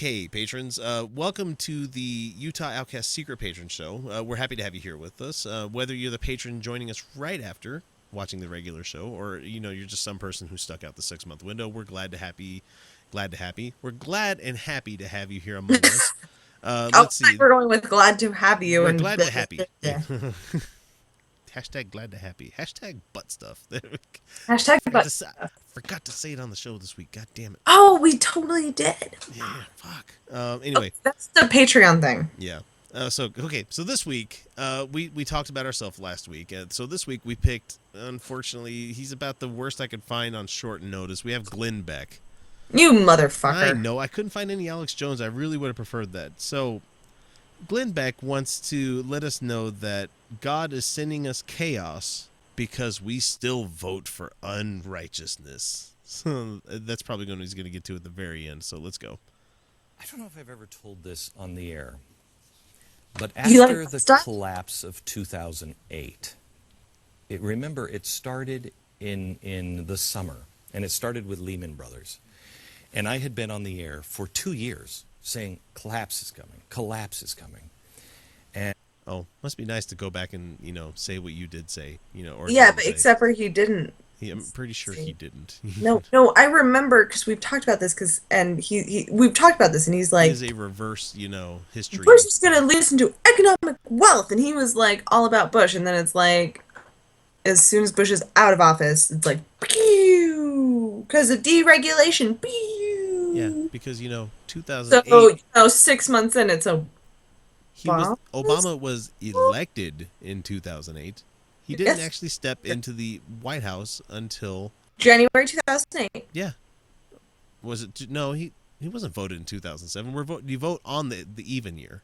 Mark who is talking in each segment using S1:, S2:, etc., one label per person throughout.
S1: Okay, patrons, welcome to the Utah Outcast Secret Patron Show. We're happy to have you here with us. Whether you're the patron joining us right after watching the regular show, or you're just some person who stuck out the 6-month window, we're glad and happy to have you here among us. Let's see.
S2: We're going with glad to have you.
S1: We're
S2: And
S1: glad to happy. Hashtag glad to happy. Hashtag butt stuff.
S2: hashtag but
S1: Forgot to say it on the show this week. God damn it.
S2: Oh, we totally did.
S1: Yeah, fuck. Anyway.
S2: That's the Patreon thing.
S1: Yeah. So this week, we talked about ourselves last week. So this week we picked, unfortunately, he's about the worst I could find on short notice. We have Glenn Beck.
S2: You motherfucker.
S1: I know. I couldn't find any Alex Jones. I really would have preferred that. So Glenn Beck wants to let us know that God is sending us chaos because we still vote for unrighteousness. So that's probably what he's going to get to at the very end. So let's go.
S3: I don't know if I've ever told this on the air, but after the collapse of 2008, remember it started in the summer, and it started with Lehman Brothers. And I had been on the air for 2 years saying, collapse is coming, collapse is coming. And
S1: must be nice to go back and, say what you did say, or
S2: yeah, but except for he didn't.
S1: I'm pretty sure he didn't.
S2: No, I remember because we've talked about this we've talked about this and he's like,
S1: it is a reverse, history.
S2: Bush is going to listen to economic wealth, and he was like all about Bush, and then it's like, as soon as Bush is out of office, it's like, pew, because of deregulation, pew.
S1: Yeah, because 2008.
S2: So 6 months in, it's
S1: Obama was elected in 2008. He didn't actually step into the White House until
S2: January 2008.
S1: Yeah. Was it? No, he wasn't voted in 2007. You vote on the even year,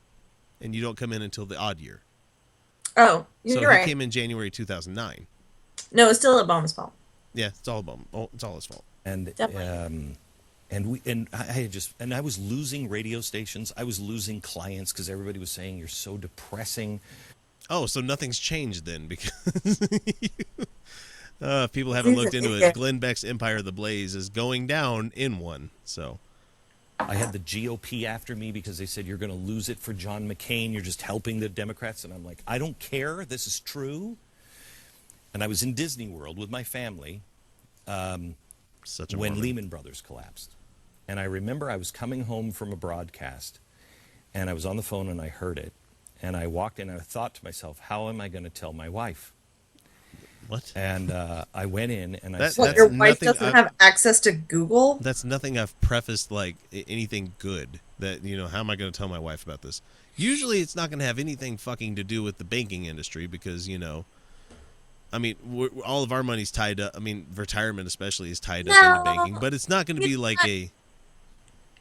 S1: and you don't come in until the odd year.
S2: Oh, you're right.
S1: He came in January 2009.
S2: No, it's still Obama's fault.
S1: Yeah, it's all Obama. Oh, it's all his fault.
S3: And I was losing radio stations. I was losing clients because everybody was saying you're so depressing.
S1: Oh, so nothing's changed then because people haven't looked into it. Glenn Beck's Empire of the Blaze is going down in one. So
S3: I had the GOP after me because they said you're going to lose it for John McCain. You're just helping the Democrats. And I'm like, I don't care. This is true. And I was in Disney World with my family when Lehman Brothers collapsed. And I remember I was coming home from a broadcast, and I was on the phone and I heard it. And I walked in and I thought to myself, how am I going to tell my wife?
S1: What?
S3: And I went in and I said...
S2: What, your wife doesn't have access to Google?
S1: That's nothing I've prefaced like anything good. That, how am I going to tell my wife about this? Usually it's not going to have anything fucking to do with the banking industry because, all of our money's tied up. Retirement especially is tied up into banking. But it's not going to be like a...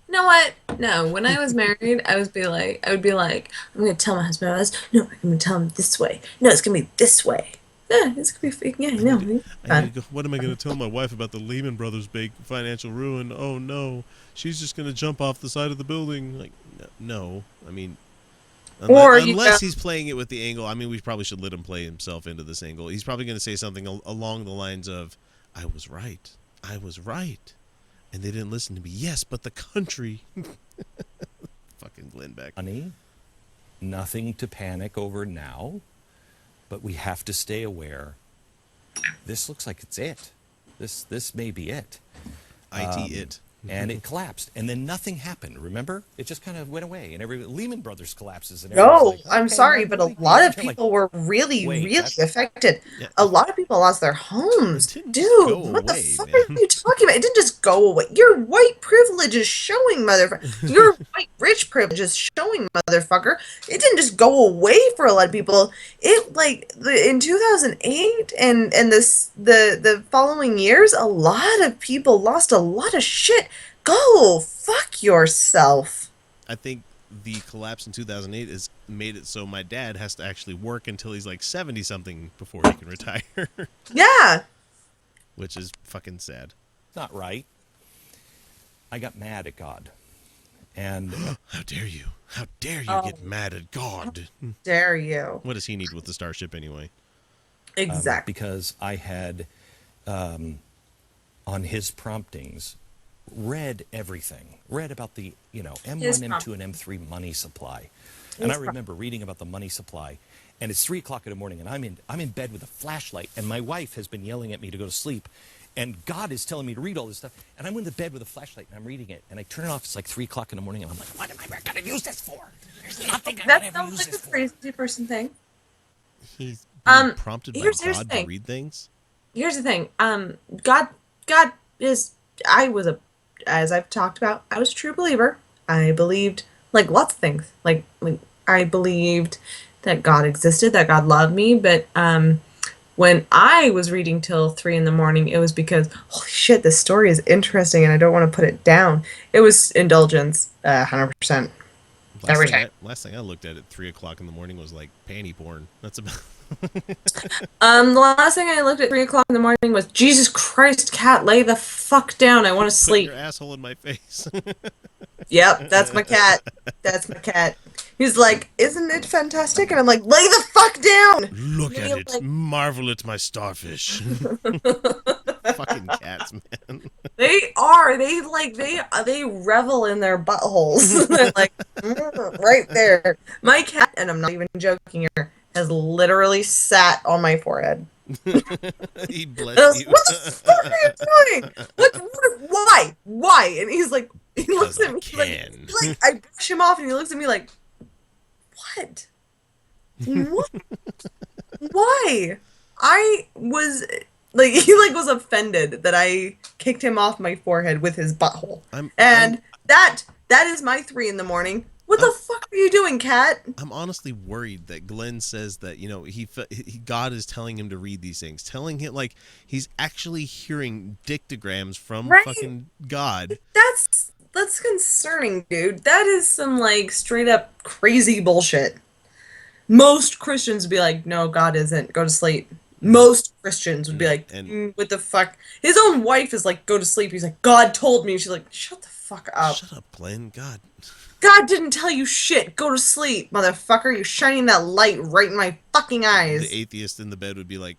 S2: You know what? No, when I was married, I would be like, I'm going to tell my husband about this. No, I'm going to tell him this way. No, it's going to be this way. Yeah, it's going to be fake. Yeah,
S1: what am I going to tell my wife about the Lehman Brothers bank financial ruin? Oh, no. She's just going to jump off the side of the building. Like, no. Unless he's playing it with the angle. We probably should let him play himself into this angle. He's probably going to say something along the lines of, I was right. And they didn't listen to me. Yes, but the country. Fucking Glenn Beck.
S3: Honey, nothing to panic over now, but we have to stay aware. This looks like it's it. This may be it.
S1: It.
S3: And it collapsed, and then nothing happened. Remember, it just kind of went away, and Lehman Brothers collapses. And
S2: no, I'm sorry, but a lot of people were really affected. Yeah. A lot of people lost their homes. Dude, what the fuck are you talking about? It didn't just go away. Your white privilege is showing, motherfucker. Your white rich privilege is showing, motherfucker. It didn't just go away for a lot of people. It in 2008 and the following years, a lot of people lost a lot of shit. Go fuck yourself.
S1: I think the collapse in 2008 has made it so my dad has to actually work until he's like 70-something before he can retire.
S2: Yeah.
S1: Which is fucking sad.
S3: Not right. I got mad at God. And
S1: how dare you? How dare you get mad at God?
S2: How dare you?
S1: What does he need with the starship anyway?
S2: Exactly.
S3: Because I had, on his promptings, read everything. Read about the, M1,
S2: His
S3: M2, and M3 money supply. And I remember reading about the money supply, and it's 3 o'clock in the morning, and I'm in bed with a flashlight, and my wife has been yelling at me to go to sleep, and God is telling me to read all this stuff, and I'm in the bed with a flashlight, and I'm reading it, and I turn it off. It's like 3 o'clock in the morning, and I'm like, what am I going to use this for? There's nothing I'm going to ever use this for.
S2: That sounds like a crazy person thing.
S1: He's being prompted by God to read things.
S2: Here's the thing. God is. As I've talked about, I was a true believer. I believed lots of things. Like I believed that God existed, that God loved me. But when I was reading till 3 a.m, it was because holy shit, this story is interesting, and I don't want to put it down. It was indulgence, 100%.
S1: Last thing I looked at 3 o'clock in the morning was like panty porn. That's about.
S2: The last thing I looked at 3 o'clock in the morning was Jesus Christ, cat, lay the fuck down. I want to sleep.
S1: Put your asshole in my face.
S2: Yep, that's my cat. That's my cat. He's like, isn't it fantastic? And I'm like, lay the fuck down.
S1: Look at it. Marvel at my starfish. Fucking cats, man.
S2: They are. They revel in their buttholes. They're like, right there. My cat, and I'm not even joking here, has literally sat on my forehead.
S1: He bless you.
S2: What the fuck are you doing? Why? And he's like, he looks at me like I brush him off, and he looks at me like, what? Why? I was like, he was offended that I kicked him off my forehead with his butthole, that is my 3 a.m. What the fuck are you doing, cat?
S1: I'm honestly worried that Glenn says that God is telling him to read these things, telling him he's actually hearing dictograms from fucking God.
S2: That's concerning, dude. That is some straight up crazy bullshit. Most Christians would be like, no, God isn't. Go to sleep. Most Christians would be like, what the fuck? His own wife is like, go to sleep. He's like, God told me. She's like, shut the fuck up.
S1: Shut up, Glenn.
S2: God didn't tell you shit. Go to sleep, motherfucker. You're shining that light right in my fucking eyes.
S1: The atheist in the bed would be like,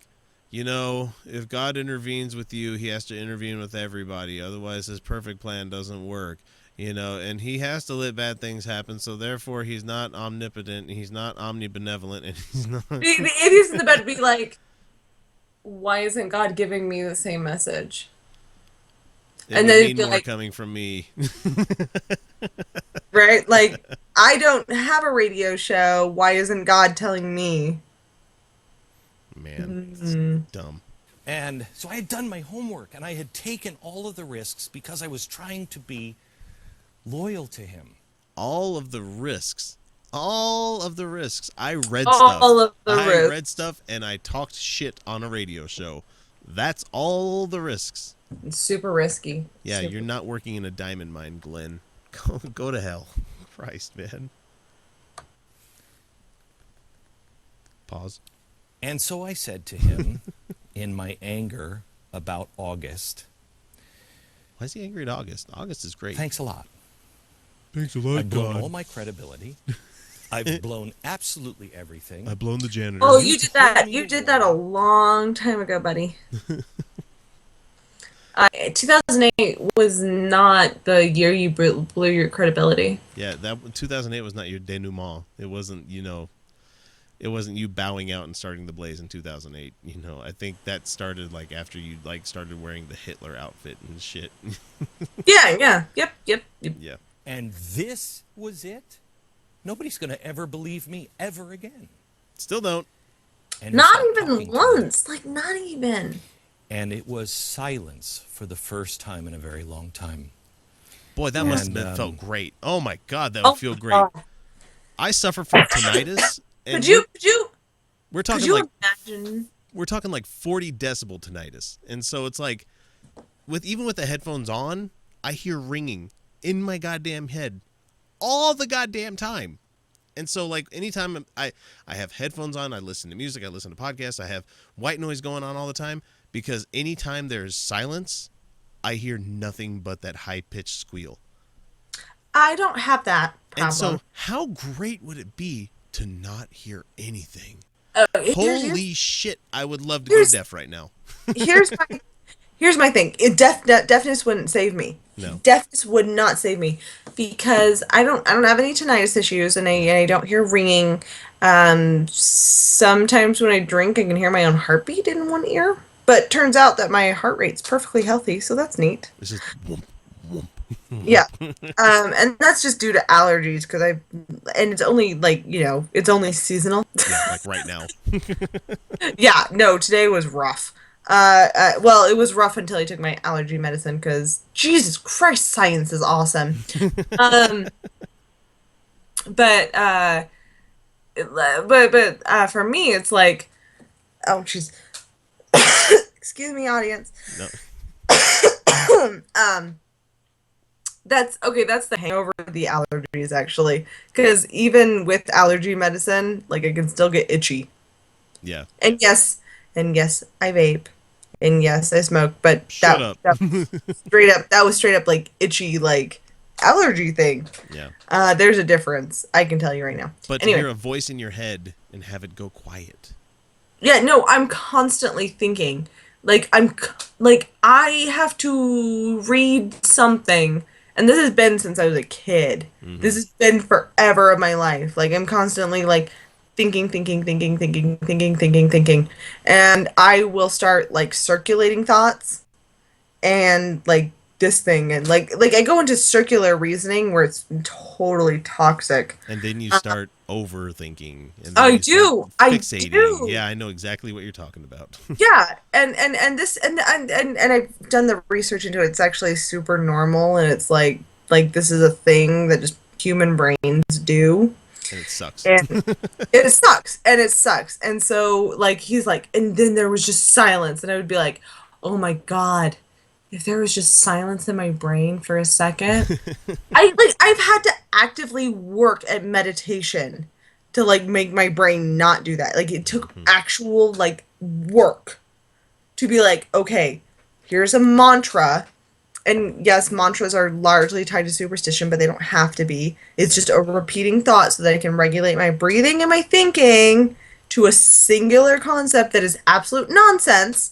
S1: if God intervenes with you, he has to intervene with everybody. Otherwise, his perfect plan doesn't work. And he has to let bad things happen. So therefore, he's not omnipotent. He's not omnibenevolent. And he's not.
S2: The atheist in the bed would be like, why isn't God giving me the same message?
S1: And then it'd be more coming from me.
S2: Right? I don't have a radio show. Why isn't God telling me?
S1: Man, it's dumb.
S3: And so I had done my homework, and I had taken all of the risks because I was trying to be loyal to him.
S1: All of the risks. I read read stuff, and I talked shit on a radio show. That's all the risks.
S2: It's super risky.
S1: Yeah, you're not working in a diamond mine, Glenn. Go to hell. Christ, man. Pause.
S3: And so I said to him, in my anger about August.
S1: Why is he angry at August? August is great.
S3: Thanks a lot.
S1: Thanks a lot,
S3: I've blown all my credibility. I've blown absolutely everything.
S1: I've blown the janitor.
S2: Oh, you did that. You did that a long time ago, buddy. 2008 was not the year you blew your credibility.
S1: Yeah, 2008 was not your denouement. It wasn't, it wasn't you bowing out and starting the blaze in 2008. I think that started after you started wearing the Hitler outfit and shit.
S2: Yeah. Yep.
S1: Yeah.
S3: And this was it? Nobody's going to ever believe me ever again.
S1: Still don't.
S3: And
S2: not even once. Not even.
S3: And it was silence for the first time in a very long time.
S1: Boy, that must have felt great. Oh my God, that would feel great. God. I suffer from tinnitus. And
S2: could you
S1: we're talking
S2: could you imagine?
S1: We're talking 40 decibel tinnitus. And so it's even with the headphones on, I hear ringing in my goddamn head all the goddamn time. And so anytime I have headphones on, I listen to music, I listen to podcasts, I have white noise going on all the time. Because anytime there's silence, I hear nothing but that high-pitched squeal.
S2: I don't have that problem.
S1: And so how great would it be to not hear anything? Holy shit, I would love to go deaf right now.
S2: Here's my thing. Deafness wouldn't save me.
S1: No.
S2: Deafness would not save me because I don't have any tinnitus issues, and I don't hear ringing. Sometimes when I drink, I can hear my own heartbeat in one ear, but turns out that my heart rate's perfectly healthy, so that's neat.
S1: It's just whoomp, whoomp, whoomp.
S2: Yeah. And that's just due to allergies because and it's only like, it's only seasonal.
S1: Yeah, like right now.
S2: Yeah, no, today was rough. Well, it was rough until I took my allergy medicine because Jesus Christ, science is awesome. Um, but for me, it's like, oh, jeez. Excuse me, audience.
S1: No.
S2: That's okay. That's the hangover of the allergies, actually, because even with allergy medicine, like I can still get itchy.
S1: Yeah.
S2: And yes, I vape, and yes, I smoke. But
S1: Shut up.
S2: that was straight up like itchy, like allergy thing.
S1: Yeah.
S2: There's a difference. I can tell you right now.
S1: But
S2: Anyway.
S1: to hear a voice in your head and have it go quiet.
S2: Yeah, no, I'm constantly thinking. Like I have to read something, and this has been since I was a kid.
S1: Mm-hmm.
S2: This has been forever of my life. Like I'm constantly like thinking, and I will start like circulating thoughts, and like this thing, and like I go into circular reasoning where it's totally toxic.
S1: And then you start overthinking. And then
S2: I
S1: you
S2: do.
S1: start
S2: I
S1: fixating.
S2: do.
S1: Yeah, I know exactly what you're talking about.
S2: Yeah, and this and I've done the research into it. It's actually super normal, and it's like this is a thing that just human brains do.
S1: And it sucks.
S2: And it sucks. And so like he's like, and then there was just silence, and I would be like, oh my God, if there was just silence in my brain for a second. I've had to actively work at meditation to like make my brain not do that. Like it took actual like work to be like, okay, here's a mantra. And yes, mantras are largely tied to superstition, but they don't have to be. It's just a repeating thought so that I can regulate my breathing and my thinking to a singular concept that is absolute nonsense,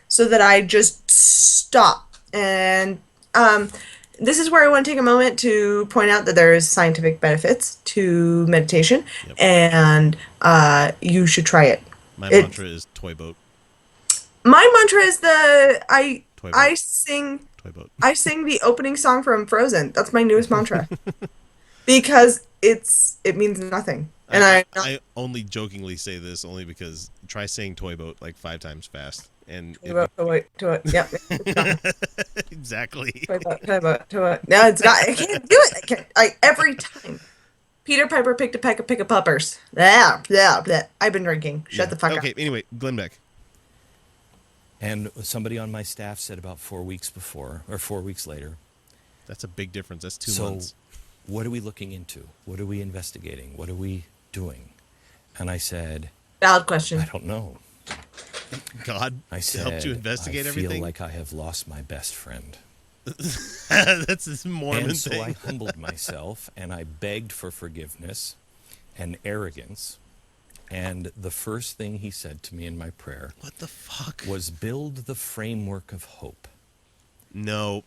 S2: so that I just stop. And this is where I want to take a moment to point out that there is scientific benefits to meditation, and you should try it.
S1: My mantra is toy boat.
S2: My mantra is I
S1: Toy
S2: sing
S1: boat.
S2: I sing the opening song from Frozen. That's my newest mantra. Because it means nothing. And
S1: I only jokingly say this only because try saying toy boat like 5 times fast. And
S2: toy boat. Yep.
S1: Exactly.
S2: Toy boat. No, it's not. I can't do it. Every time. Peter Piper picked a peck of pick-a-puppers. Yeah. I've been drinking. Shut the fuck up.
S1: Okay, anyway, Glenn Beck.
S3: And somebody on my staff said about 4 weeks later.
S1: That's a big difference. That's 2
S3: So,
S1: months.
S3: what are we looking into? What are we investigating? What are we doing? And I said,
S2: Valid question.
S3: I don't know.
S1: God
S3: I said,
S1: helped you investigate everything?
S3: I feel like I have lost my best friend.
S1: That's this Mormon
S3: and so
S1: thing.
S3: I humbled myself, and I begged for forgiveness and arrogance. And the first thing he said to me in my prayer
S1: What the fuck?
S3: was build the framework of hope.
S1: Nope.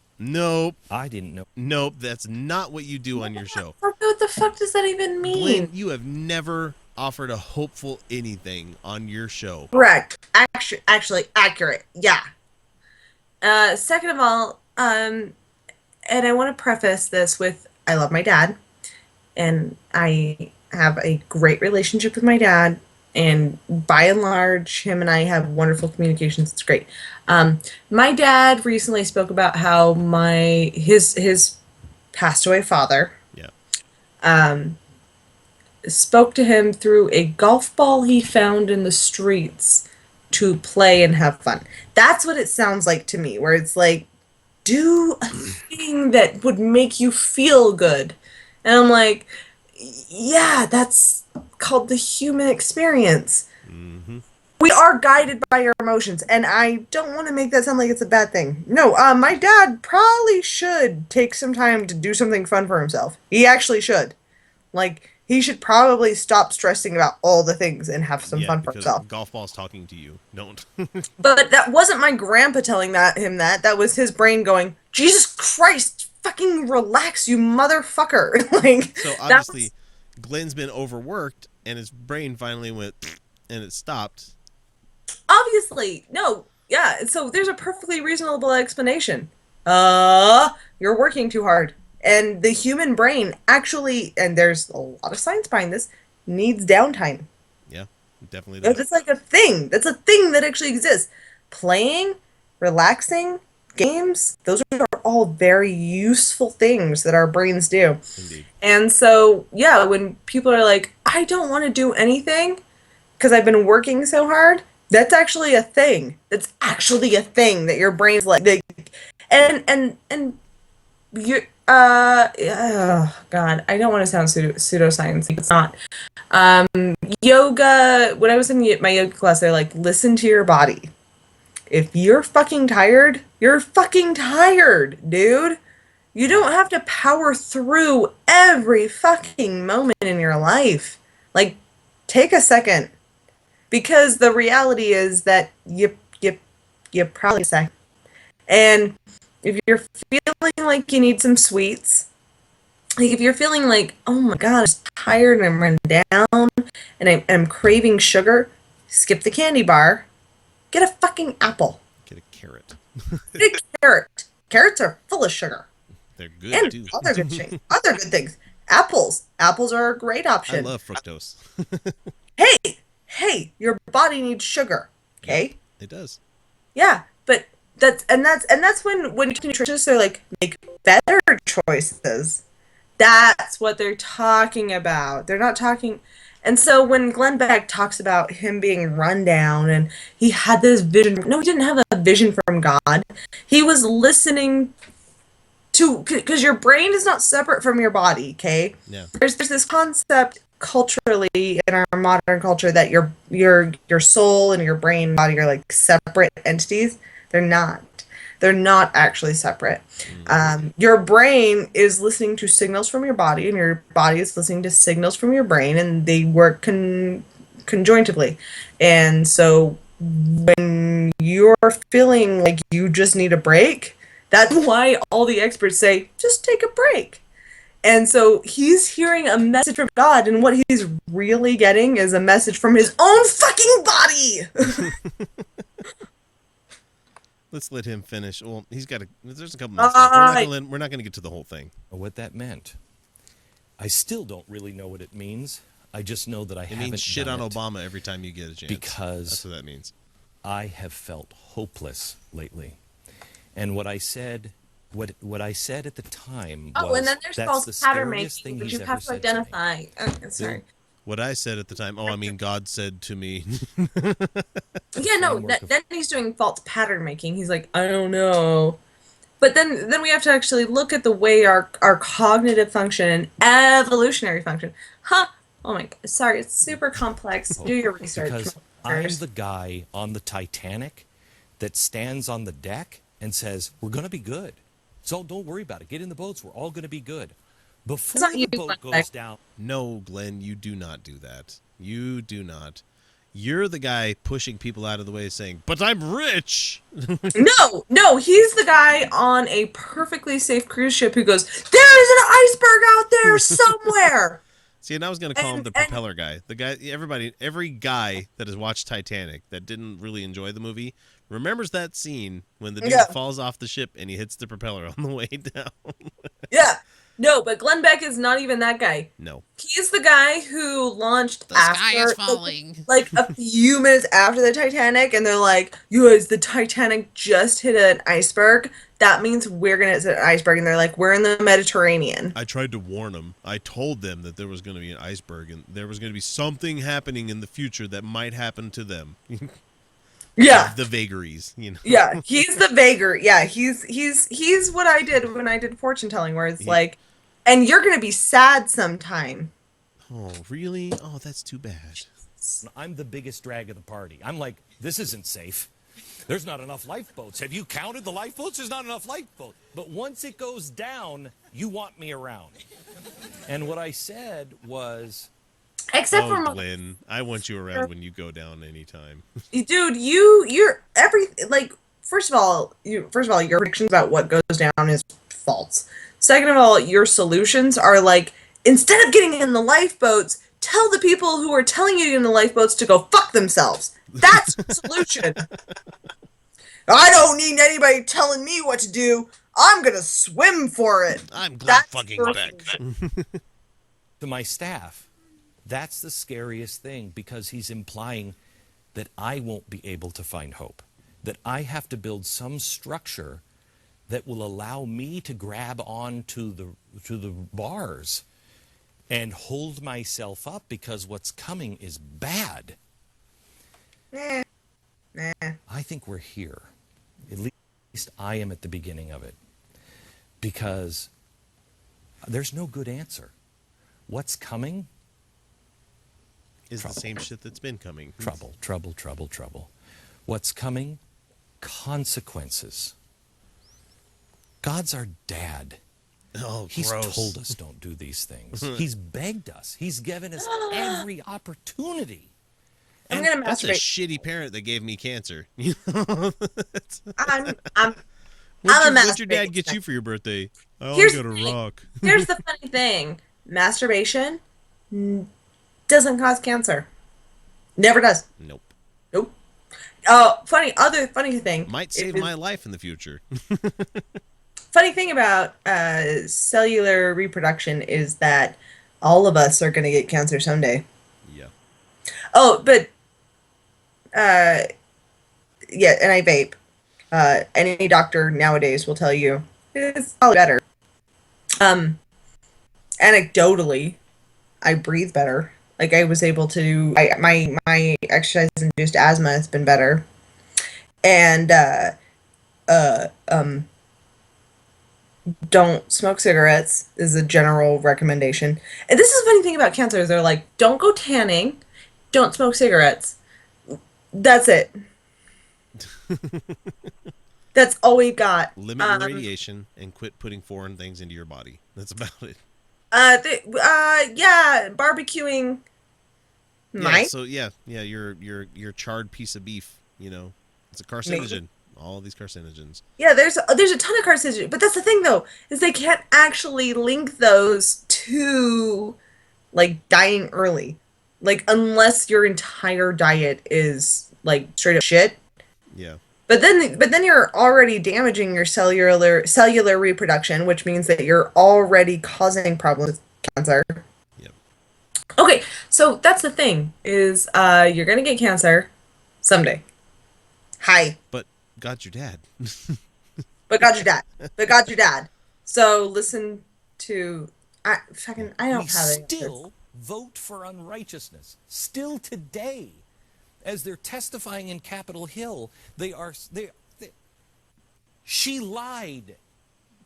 S3: I didn't know.
S1: Nope, that's not what you do on your show.
S2: What the fuck does that even mean?
S1: Glenn, you have never offered a hopeful anything on your show.
S2: Correct. Actually, accurate. Yeah. Second of all, and I want to preface this with, I love my dad, and I have a great relationship with my dad, and by and large, him and I have wonderful communications. It's great. My dad recently spoke about how his passed away father spoke to him through a golf ball he found in the streets to play and have fun. That's what it sounds like to me, where it's like, do a thing that would make you feel good. And I'm like, yeah, that's called the human experience.
S1: Mm-hmm.
S2: We are guided by our emotions, and I don't want to make that sound like it's a bad thing. No, my dad probably should take some time to do something fun for himself. He actually should. Like, he should probably stop stressing about all the things and have some fun for
S1: because
S2: himself.
S1: golf ball's talking to you. Don't.
S2: But that wasn't my grandpa telling him that. That was his brain going, Jesus Christ, fucking relax, you motherfucker. Like,
S1: so obviously, Glenn's been overworked, and his brain finally went, and it stopped.
S2: Obviously, no, yeah. So there's a perfectly reasonable explanation. You're working too hard, and the human brain actually, and there's a lot of science behind this, needs downtime.
S1: Yeah, definitely does.
S2: That's like a thing. That's a thing that actually exists. Playing, relaxing, games, those are all very useful things that our brains do.
S1: Indeed.
S2: And so, yeah, when people are like, I don't want to do anything because I've been working so hard, that's actually a thing. That's actually a thing that your brain's like, and you oh God, I don't want to sound pseudoscience. It's not. Yoga, when I was in my yoga class, they're like, listen to your body. If you're fucking tired, you're fucking tired, dude. You don't have to power through every fucking moment in your life. Like, take a second. Because the reality is that you probably second. And if you're feeling like you need some sweets, like if you're feeling like, oh my God, I'm tired and I'm run down and I'm craving sugar, skip the candy bar. Get a fucking apple.
S1: Get a carrot.
S2: Get a carrot. Carrots are full of sugar.
S1: They're good,
S2: and
S1: too.
S2: Other good things. Apples. Apples are a great option.
S1: I love fructose.
S2: Hey, your body needs sugar. Okay?
S1: It does.
S2: Yeah, but that's when nutritionists are like, make better choices. That's what they're talking about. They're not talking. And so when Glenn Beck talks about him being run down and he had this vision, no, he didn't have a vision from God. He was listening to, because your brain is not separate from your body, okay?
S1: Yeah.
S2: There's this concept culturally in our modern culture that your soul and your brain and body are like separate entities. They're not. They're not actually separate. Your brain is listening to signals from your body, and your body is listening to signals from your brain, and they work conjointively. And so when you're feeling like you just need a break, that's why all the experts say, just take a break. And so he's hearing a message from God, and what he's really getting is a message from his own fucking body.
S1: Let's let him finish. Well, there's a couple minutes left. We're not going to get to the whole thing.
S3: What that meant. I still don't really know what it means. I just know that I haven't done it. It means
S1: shit on Obama every time you get a chance.
S3: Because
S1: that's what that means.
S3: I have felt hopeless lately. And what I said at the time was,
S2: and then there's false pattern making, but you have to identify. Sorry.
S1: What I said at the time, God said to me.
S2: Yeah, no, then he's doing false pattern making. He's like, I don't know. But then we have to actually look at the way our cognitive function and evolutionary function. Oh my God, sorry, it's super complex. Do your research.
S3: Because I'm the guy on the Titanic that stands on the deck and says, we're going to be good. So don't worry about it. Get in the boats. We're all going to be good. Before the boat goes down.
S1: No, Glenn, you do not do that. You do not. You're the guy pushing people out of the way saying, but I'm rich.
S2: No, he's the guy on a perfectly safe cruise ship who goes, there is an iceberg out there somewhere.
S1: See, and I was going to call him the propeller guy. The guy, every guy that has watched Titanic that didn't really enjoy the movie remembers that scene when the dude falls off the ship and he hits the propeller on the way down.
S2: Yeah. No, but Glenn Beck is not even that guy.
S1: No.
S2: He's the guy who launched
S1: the sky is falling.
S2: Like a few minutes after the Titanic, and they're like, you guys, the Titanic just hit an iceberg. That means we're going to hit an iceberg. And they're like, we're in the Mediterranean.
S1: I tried to warn them. I told them that there was going to be an iceberg and there was going to be something happening in the future that might happen to them.
S2: Yeah.
S1: The vagaries, you know.
S2: Yeah, he's the vagary. Yeah, he's what I did when I did fortune telling, where it's like, and you're going to be sad sometime.
S1: Oh, really? Oh, that's too bad.
S3: I'm the biggest drag of the party. I'm like, this isn't safe. There's not enough lifeboats. Have you counted the lifeboats? There's not enough lifeboats. But once it goes down, you want me around. And what I said was...
S2: Except for
S1: Glenn, I want you around when you go down anytime.
S2: Dude, you're every like. First of all, your predictions about what goes down is false. Second of all, your solutions are like, instead of getting in the lifeboats, tell the people who are telling you to get in the lifeboats to go fuck themselves. That's the solution. I don't need anybody telling me what to do. I'm gonna swim for it.
S1: I'm Glenn fucking Beck.
S3: To my staff, that's the scariest thing, because he's implying that I won't be able to find hope, that I have to build some structure that will allow me to grab on to the bars and hold myself up, because what's coming is bad.
S2: Nah.
S3: I think we're here. At least I am at the beginning of it, because there's no good answer. What's coming
S1: is
S3: trouble.
S1: The same shit that's been coming.
S3: Trouble, trouble, trouble, trouble. What's coming? Consequences. God's our dad.
S1: Oh,
S3: He's
S1: gross.
S3: told us don't do these things. He's begged us. He's given us every opportunity.
S2: I'm gonna
S1: That's a
S2: masturbate.
S1: shitty parent that gave me cancer. What'd your dad get you for your birthday? Oh, I got a rock.
S2: Here's the funny thing. Masturbation doesn't cause cancer. Never does.
S1: Nope.
S2: Nope. Other funny thing.
S1: Might save my life in the future.
S2: Funny thing about cellular reproduction is that all of us are going to get cancer someday.
S1: Yeah.
S2: Oh, but yeah, and I vape. Any doctor nowadays will tell you it's probably better. Anecdotally, I breathe better. Like, I was able to, my exercise-induced asthma has been better. And, don't smoke cigarettes is a general recommendation. And this is the funny thing about cancer. They're like, don't go tanning, don't smoke cigarettes. That's it. That's all we've got.
S1: Limit your radiation and quit putting foreign things into your body. That's about it.
S2: Yeah, barbecuing.
S1: Your charred piece of beef, it's a carcinogen. Maybe. All these carcinogens.
S2: Yeah, there's a ton of carcinogens, but that's the thing though, is they can't actually link those to like dying early. Like, unless your entire diet is like straight up shit.
S1: Yeah.
S2: But then you're already damaging your cellular reproduction, which means that you're already causing problems with cancer.
S1: Yep.
S2: Okay, so that's the thing, is you're gonna get cancer someday. Hi.
S1: But got your dad.
S2: But got your dad. So listen to I don't have it.
S3: Still vote for unrighteousness. Still today, as they're testifying in Capitol Hill, she lied.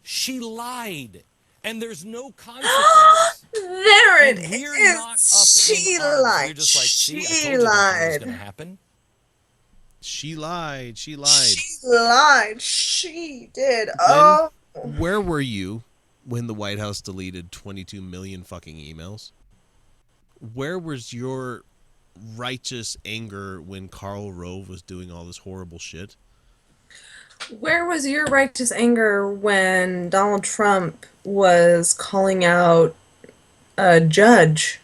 S3: She lied. And there's no consequence.
S2: There it
S3: we're not up
S2: she
S3: in arms.
S2: lied.
S3: We're just like, see,
S2: she
S3: I told you
S2: lied.
S3: that was going to happen.
S1: She lied.
S2: She lied. She did.
S1: Glenn, where were you when the White House deleted 22 million fucking emails? Where was your righteous anger when Karl Rove was doing all this horrible shit?
S2: Where was your righteous anger when Donald Trump was calling out a judge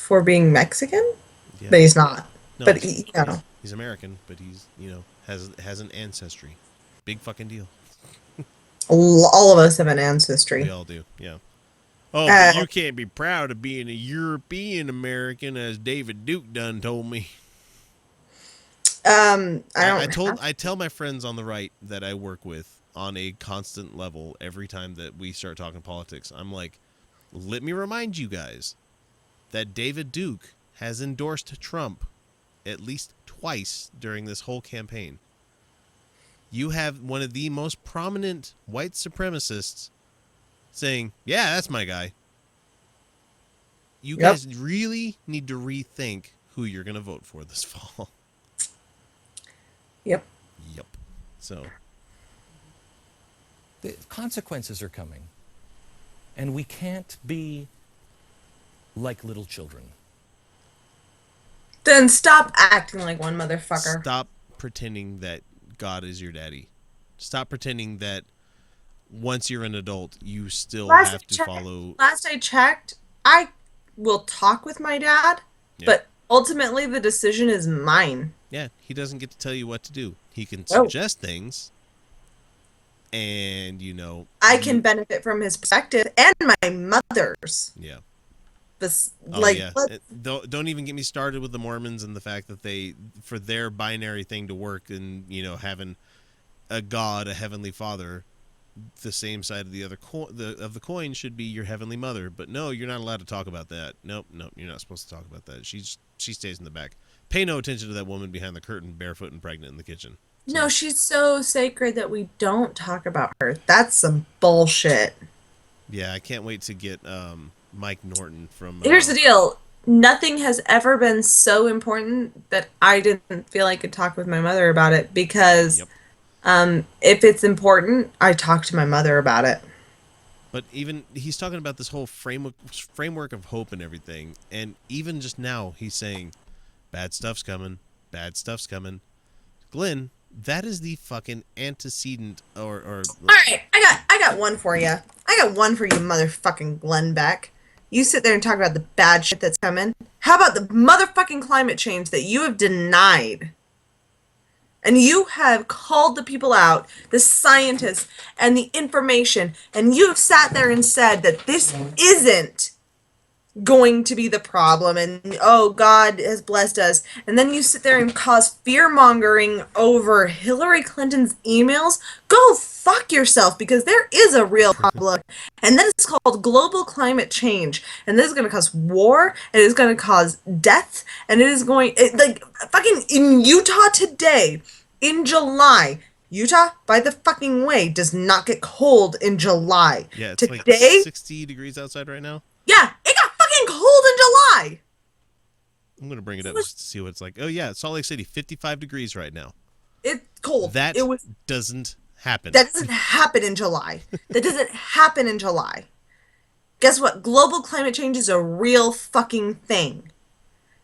S2: for being Mexican? Yeah. But he's not.
S1: No,
S2: but
S1: he's American, but he's has an ancestry. Big fucking deal.
S2: All of us have an ancestry.
S1: We all do. Yeah. Oh, but you can't be proud of being a European American, as David Duke done told me. I tell my friends on the right that I work with on a constant level every time that we start talking politics. I'm like, let me remind you guys that David Duke has endorsed Trump at least twice during this whole campaign. You have one of the most prominent white supremacists saying, yeah, that's my guy. You guys really need to rethink who you're going to vote for this fall.
S2: Yep.
S1: Yep. So
S3: the consequences are coming. And we can't be like little children.
S2: Then stop acting like one, motherfucker.
S1: stop pretending that God is your daddy. Stop pretending that once you're an adult, you still have to follow.
S2: Last I checked, I will talk with my dad, but ultimately the decision is mine.
S1: Yeah, he doesn't get to tell you what to do. He can suggest things, and
S2: I can benefit from his perspective and my mother's.
S1: Yeah.
S2: This,
S1: don't even get me started with the Mormons and the fact that they, for their binary thing to work, and having a God, a heavenly Father, the same side of the other of the coin should be your heavenly mother. But no, you're not allowed to talk about that. Nope, you're not supposed to talk about that. She stays in the back. Pay no attention to that woman behind the curtain, barefoot and pregnant in the kitchen.
S2: So. No, she's so sacred that we don't talk about her. That's some bullshit.
S1: Yeah, I can't wait to get Mike Norton from.
S2: Here's the deal. Nothing has ever been so important that I didn't feel I could talk with my mother about it, because if it's important, I talk to my mother about it.
S1: But even he's talking about this whole framework of hope and everything, and even just now he's saying, "Bad stuff's coming. Bad stuff's coming." Glenn, that is the fucking antecedent, or. All
S2: right, I got one for you. I got one for you, motherfucking Glenn Beck. You sit there and talk about the bad shit that's coming. How about the motherfucking climate change that you have denied? And you have called the people out, the scientists and the information, and you have sat there and said that this isn't going to be the problem, and oh, God has blessed us. And then you sit there and cause fear-mongering over Hillary Clinton's emails. Go fuck yourself, because there is a real problem. And then it's called global climate change. And this is going to cause war, and it is going to cause death, and it is going... fucking in Utah today, in July... Utah, by the fucking way, does not get cold in July.
S1: Yeah, it's
S2: today,
S1: like 60 degrees outside right now.
S2: Yeah, it got fucking cold in July.
S1: I'm going to bring it up just to see what it's like. Oh, yeah, Salt Lake City, 55 degrees right now.
S2: It's cold.
S1: That doesn't happen.
S2: That doesn't happen in July. That doesn't happen in July. Guess what? Global climate change is a real fucking thing.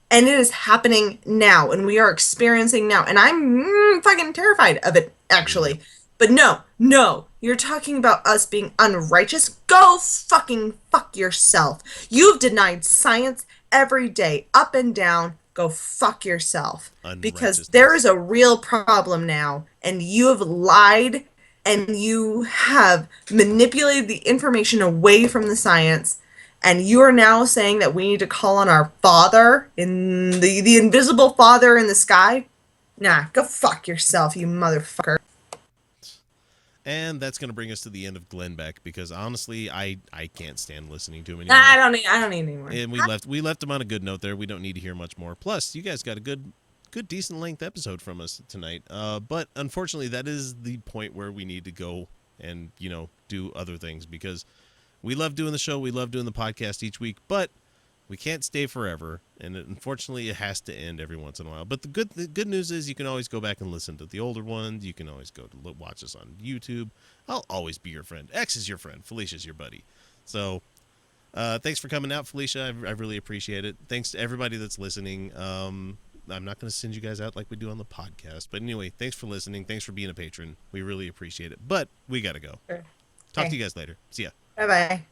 S2: And it is happening now, and we are experiencing now. And I'm fucking terrified of it, actually. But no, you're talking about us being unrighteous? Go fucking fuck yourself. You've denied science every day, up and down. Go fuck yourself. Because there is a real problem now, and you have lied, and you have manipulated the information away from the science. And you are now saying that we need to call on our Father, in the invisible Father in the sky? Nah, go fuck yourself, you motherfucker.
S1: And that's going to bring us to the end of Glenn Beck, because honestly, I can't stand listening to him anymore.
S2: I don't need anymore.
S1: And we left him on a good note there. We don't need to hear much more. Plus, you guys got a good decent length episode from us tonight. But unfortunately, that is the point where we need to go and do other things, because we love doing the show. We love doing the podcast each week, but we can't stay forever. And unfortunately, it has to end every once in a while. But the good news is you can always go back and listen to the older ones. You can always go to watch us on YouTube. I'll always be your friend. X is your friend. Felicia's your buddy. So thanks for coming out, Felicia. I really appreciate it. Thanks to everybody that's listening. I'm not going to send you guys out like we do on the podcast. But anyway, thanks for listening. Thanks for being a patron. We really appreciate it. But we got to go. Sure. Talk to you guys later. See ya.
S2: Bye-bye.